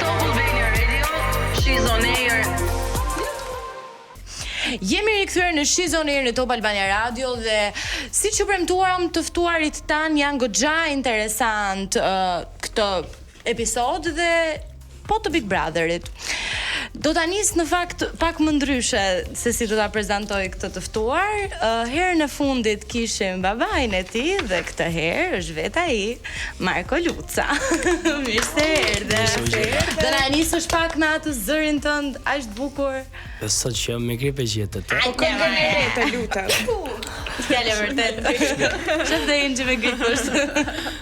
Top Albania Radio, she's on air. Jemi rikthyer në She's on Air në Top Albania Radio dhe siç u premtuam, të ftuarit tan janë goxha interesant këtë episod dhe po të Big Brotherit. Do ta nis në fakt pak më ndryshe se si do ta prezantoj këtë të ftuar. Herën e fundit kishim babain e tij dhe këtë herë është vetë ai, Marko Luca. Mirë se erdhe. Do na nisësh pak me atë zërin tënd aq të bukur. Sot që me gripe gjetë të Po këngën e re të lutem. Fjala vërtet. Çfarë do jeni me gripë?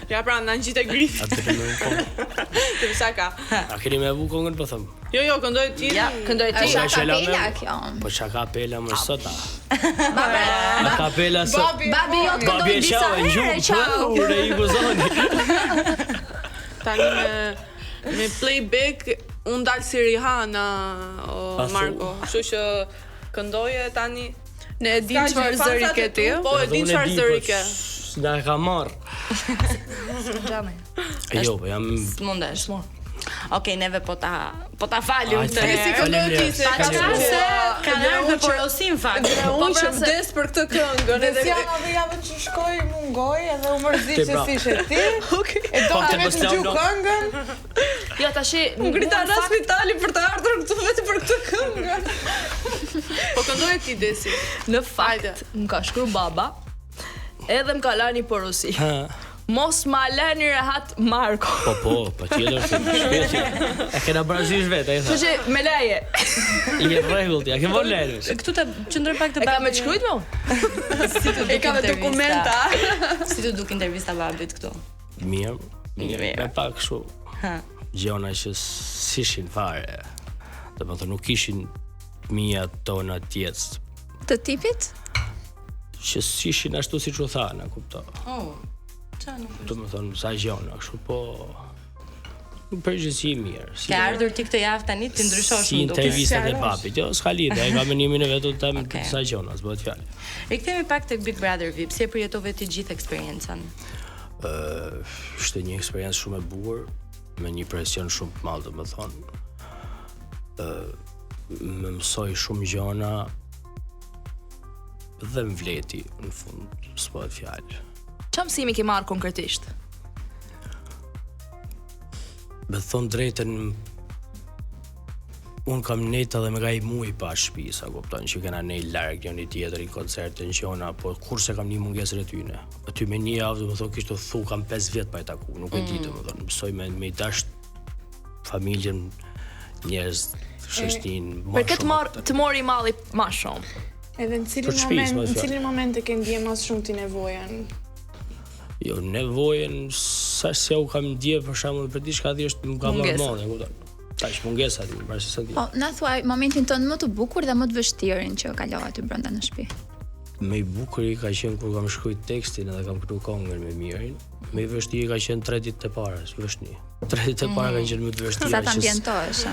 Ja pra na ngjite grip. atë të më kohë. Të sa ka. A keni me vu kongën po them? Jo, këndoj ti. Ja, këndoj ti. Është kapela kjo. Po çka kapela më sot a? Baba. A kapela sot. Babi jot këndoj disa herë. Ciao. Ure i gozoni. Tani me playback unë dal si Rihanna o Marko. Kështu që këndoje tani. Ne e dim çfarë zëri ke ti. Po e dim çfarë zëri ke. Na e ka marr. Xhame. Jo, po jam Mundesh. Okej, neve po ta falim këtë. Si këndoj ti se Ka ardhur porosin fakt. unë që vdes për këtë këngën edhe javën që shkoj mungoj edhe u mërzit që pra. si ishe ti. E do Po, të te vetë bëslau gju do. këngën. Jo tash Më grita në spitali për të ardhur këtu vetëm për këtë këngë. Po këndoje ti Desi. në fakt më ka shkruar baba edhe më ka lani porosi. Mos ma lani rehat Marko. Po, patjetër. Shpejt. E kena barazish vetë, ai tha. Kështu që me leje. Je rregull ti, a ke von lejës? Këtu të qëndroj pak të E ka babit. me të shkruajt më? E ka me dokumenta. Si të duk intervista babit këtu? Mirë. Me pak kështu. Ha. Gjona që s'ishin fare. Domethënë nuk ishin mia tona tjetës. Të tipit? Që s'ishin ashtu siç u thanë, kupto. Oh. Çfarë nuk është? Domethënë sa gjona kështu, po në përgjithësi mirë. Ke ardhur ti këtë javë tani ti ndryshosh si më duket. intervistat e papit. Jo, s'ka lidhje, ai ka menimin e vet të them Okay. sa gjona, s'bëhet fjalë. Rikthehemi pak tek Big Brother VIP. Si e përjetove ti gjithë eksperiencën? Ishte një eksperiencë shumë e bukur, me një presion shumë të madh, domethënë. Më mësoi shumë gjëra dhe më vleti në fund, s'bëhet fjalë. Çfarë mësimi ke marrë konkretisht? Me thonë drejtën, unë kam nejtë edhe me ka i mu i pa shtëpi, sa kupton, që kena nej larg njëri tjetër i koncerte në qona, po kurse kam një mungesër e tyne. Aty me një javë, më thonë, kishtë thu, kam 5 vjet pa i taku, nuk e di të më thonë, mësoj me i dash familjen, njerëz, shoqërinë, Për këtë të mori malli më shumë. Edhe në Për shtëpisë, më thua. cilin moment e ke ndje mas shumë ti nevojën? Jo, nevojën, sa se u kam ndje, për shembull, për diçka thjesht më ka marrë mallë, e kupton. Tash mungesa aty, para se sa di. Po, na thuaj momentin tonë më të bukur dhe më të vështirën që kalova aty brenda në shtëpi. Me i bukur i ka qenë kur kam shkruajt tekstin edhe kam këtu kongën me Mirin. Me i vështirë ka qenë 3 ditë e para, s'vështirë. 3 ditë e para kanë qenë më të vështira. Sa ta ambientohesh.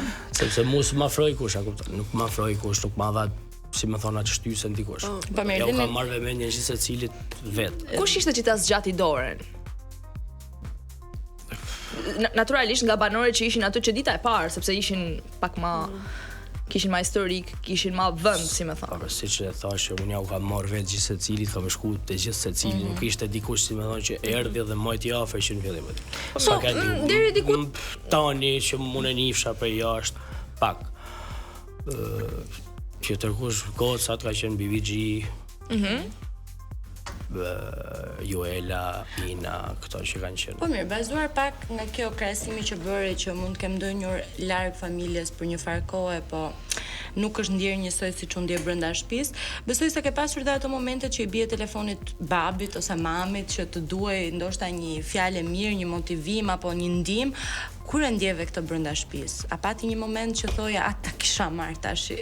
Sepse mos m'afroi kush, a kupton? Nuk m'afroi kush, nuk ma dha, si më thon atë shtysen dikush. Po mirë, Jo kam marrë vëmendjen që secilit vet. Kush ishte që ta zgjati dorën? Naturalisht nga banorët që ishin aty që dita e parë, sepse ishin pak më kishin më historik, kishin më vend, si më thon. Po siç e thashë, unë ja u kam marrë vetë gjithë secilit, kam shkuar te gjithë secili, nuk ishte dikush si më thon që erdhi dhe mojti afër që në fillim aty. Po, deri diku tani që unë e nifsha për jashtë pak. Që tërkush gocat ka qenë BBG, Joela, Ina, këto që kanë qenë. Po mirë, bazuar pak nga kjo krahasimi që bëre që mund të kem ndonjur larg familjes për një farë kohe, po nuk është ndjerë njësoj siç u ndje brenda shtëpisë. Besoj se ke pasur dhe ato momente që i bie telefonit babit ose mamit që të duaj ndoshta një fjalë mirë, një motivim apo një ndihmë. Kur e ndjeve këtë brenda shtëpisë? A pati një moment që thoja, ta kisha marr tash?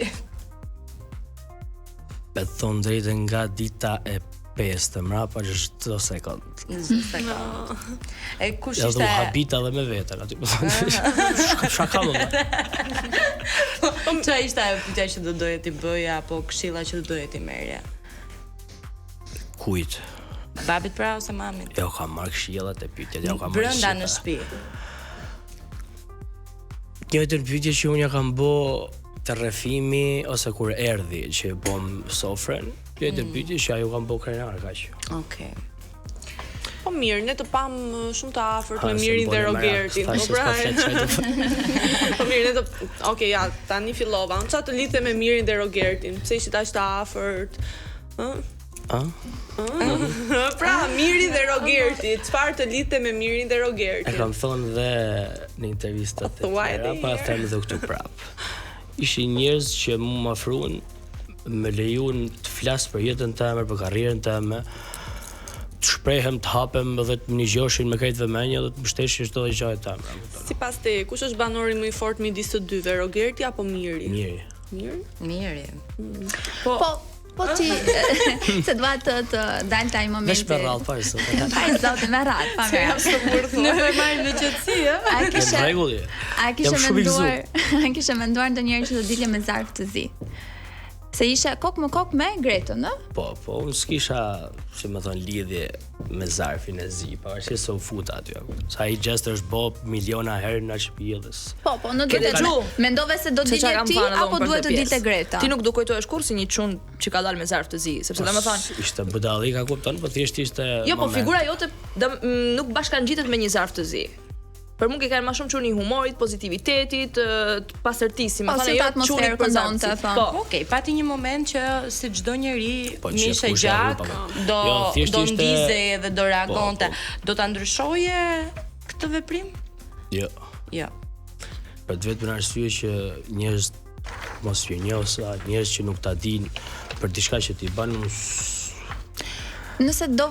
Me thonë drejtën nga dita e 5 të mrapa çdo sekond. 20 sekond. E kush Ja ishte? do habita edhe me veten aty, po thonë. Shaka më. Çfarë ishte ajo pyetja që do doje ti bëja apo këshilla që do doje ti merrja? Kujt? Babit pra ose mamit? Jo kam marrë këshillat e pyetjet, jo kam marrë. Brenda në shtëpi. Njëjtën pyetje që unë ja kam bë të rrefimi ose kur erdhi që bëm sofrën, njëjtën pyetje që ajo kam bë krenar kaq. Okej. Po mirë, ne të pam shumë të afërt me Mirin dhe Rogertin. Po pra. Po mirë, ne të Okej, ja, tani fillova. Unë çfarë të lidhe me Mirin dhe Rogertin? Pse ishit aq të afërt? Pra, Miri dhe Rogerti, çfarë të lidhe me Mirin dhe Rogertin? E kam thënë dhe në intervistat e tjera, pa them edhe këtu prap. Ishin njerëz që më ofruan, më lejuan të flas për jetën time, për karrierën time, të shprehem, të hapem dhe të më ngjoshin me këtë vëmendje dhe të mbështeshin çdo gjë e time. Sipas te, kush është banori më i fortë midis të dyve, Rogerti apo Miri? Miri. Po ti se dua të dal taj momenti. Vesh për rrallë parë sot. Ai zotë me radhë, pa me radhë. Ne po marrim me qetësi, ë? A kishe menduar ndonjëherë që do dilje me zarf të zi? Se isha kok më kok me Gretën, ë? Po, unë s'kisha, si më thon, lidhje me zarfin e zi, pavarësisht se u futa aty. Sa ai gjest është bë miliona herë në shtëpiës. Po, në duhet mendove se do dilje ti apo duhet të dilte Greta? Ti nuk do kujtohesh kurrë si një çun që ka dalë me zarf të zi, sepse domethënë ishte budallika, kupton, po thjesht ishte jo, po figura jote nuk bashkangjitet me një zarf të zi. Për mua kanë më shumë çuni humorit, pozitivitetit, të pastërtisë, më thonë jo çuni për zonte. Po, okej, pati një moment që si çdo njeri mishë gjak do ndizej edhe do reagonte. Do ta ndryshoje këtë veprim? Jo. Për vetëm arsye që njerëz mos ju njohsa, njerëz që nuk ta dinë për diçka që ti bën. Nëse do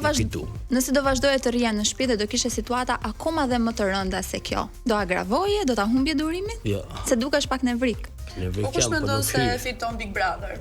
vazhdoje të rria në shtëpi dhe do kishe situata akoma dhe më të rënda se kjo, do agravoje, do ta humbje durimin? Jo. Se dukesh pak nevrik. Po kush mendon se fiton Big Brother?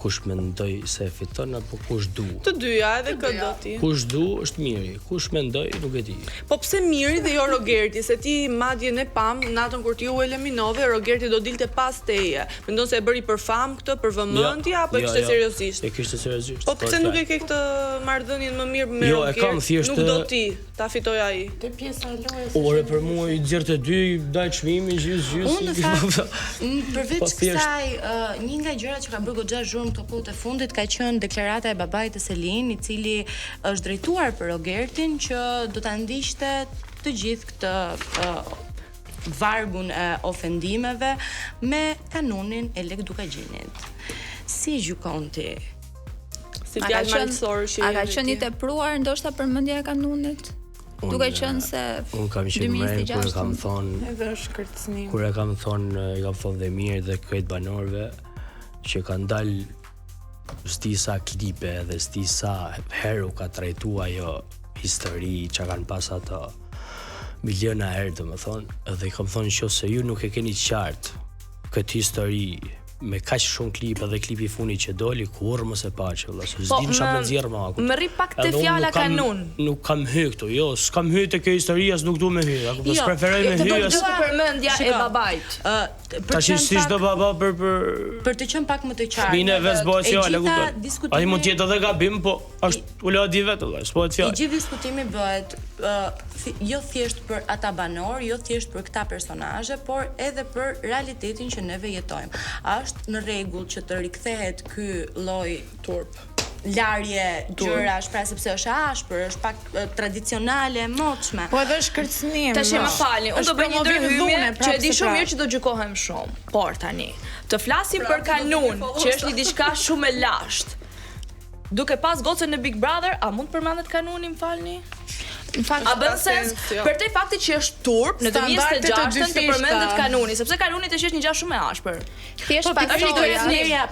Kush mendoj se fiton apo kush du? Të dyja, edhe kë do ti. Kush du është Miri, kush mendoj nuk e di. Po pse Miri dhe jo Rogerti? Se ti madje ne pam natën kur ti u eliminove, Rogerti do dilte pas teje. Mendon se e bëri për fam këtë, për vëmendje apo e kishte seriozisht? E kishte seriozisht. Po pse nuk e ke këtë marrëdhënien më mirë me Rogertin? Jo, e kam thjesht. Nuk do ti ta fitoj ai. Te pjesa e lojës. Ore për mua i xhertë dy dal çmimi gjys. Unë në fakt përveç kësaj një nga gjërat që ka bërë goxha zhurmë këto kohë të fundit ka qenë deklarata e babait të Selin, i cili është drejtuar për Rogertin që do ta ndiqte të gjithë këtë vargun e ofendimeve me kanunin e Lek Dukagjinit. Si gjykon ti? Si fjalë malësore që a ka qenë i tepruar ndoshta përmendja e kanunit? Duke qenë se unë kam qenë mërë kur e kam thonë edhe shkërcënim. Kur e kam thonë, i kam thonë dhe mirë dhe këtë banorëve që kanë dalë s'di sa klipe dhe s'di sa herë u ka trajtua ajo histori që kanë pas ato miliona herë të më thonë, edhe i kam thonë që se ju nuk e keni qartë këtë histori me kaq shumë klipe dhe klipi i fundit që doli kurrë mos e pa që vëlla, s'di çfarë më nxjerr më aku. Më rri pak te fjala kanun. Nuk kam hy këtu, jo, s'kam hy te kjo historia, nuk dua me hy, aku do preferoj me hy. Jo, të përmendja e babait. Tash si çdo baba për të qenë pak më të qartë. Mine vetë bëhet fjala, kupton. Ai mund të jetë edhe gabim, po është ula di vetë vëlla, s'pohet fjalë. I gjithë diskutimi bëhet jo thjesht për ata banor, jo thjesht për këta personazhe, por edhe për realitetin që neve jetojmë. Është në rregull që të rikthehet ky lloj turp larje gjërash, pra sepse është ashpër, është pak tradicionale, moçme. Po edhe shkërcënim. Tash më falni, unë do bëj një ndërhyrje që e di shumë mirë që do gjykohem shumë. Por tani, të flasim për kanun, që është një diçka shumë e lashtë. Duke pas gocën në Big Brother, a mund të përmendet kanuni, më falni? Në fakt, a bën sens për te fakti që është turp në të 26-ën të përmendet kanuni, sepse kanuni të është një gjë shumë e ashpër. Thjesht pak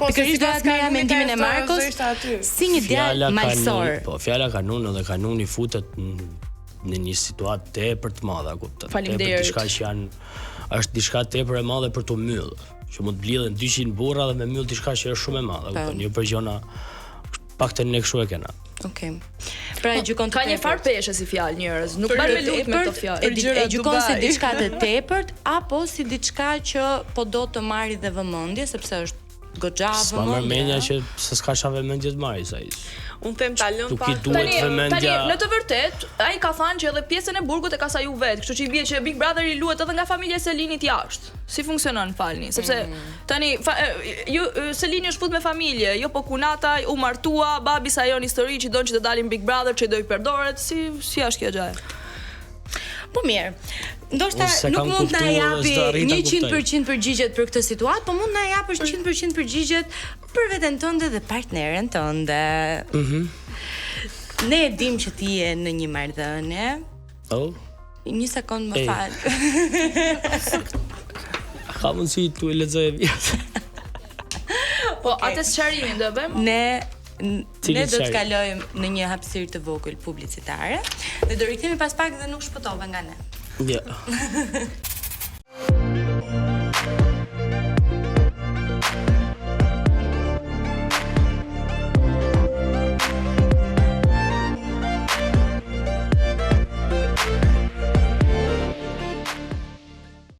pikërisht do të merja mendimin e Markos si një djalë malsor. Po fjala kanun dhe kanuni futet në një situatë tepër të madhe, kupton. Faleminderit. Diçka që është diçka tepër e madhe për të mbyll, që mund të blidhen 200 burra dhe me mbyll diçka që është shumë e madhe, kupton. Jo për gjëna paktën ne kështu e kena. Okej. Pra e gjykon ka një farë peshe si fjalë njerëz, nuk bën me lut me këto fjalë. E gjykon si diçka të tepërt apo si diçka që po do të marrë dhe vëmendje sepse është goxha vëmendje. S'ka mendja që s'ka vëmendje të marrë sa. Unë them ta lëm Nuk i pak. duhet vëmendja. Në të vërtet, ai ka thënë që edhe pjesën e burgut e ka sa ju vet, kështu që i bie që Big Brother i luhet edhe nga familja e Selinit jashtë. Si funksionon, falni, sepse tani Selini është fut me familje, jo po kunata u martua, babi sa jon histori që don që të dalin Big Brother, që do i përdoret, si është kjo gjë? Po mirë. Ndoshta Unë se nuk kam mund na kuptuar, japi s'do arrit ta 100% përgjigjet për këtë situatë, po mund na japësh 100% përgjigjet për veten tënde dhe partneren tënde. Ne e dim që ti je në një marrëdhënie. Oh, Një sekond më fal. ka mundësi tu e lexoj vjet. Po, atë sqarimin do e bëjmë? Ne do të kalojmë në një hapësirë të vogël publicitare dhe do rikthehemi pas pak dhe nuk shpëtove nga ne. Ja.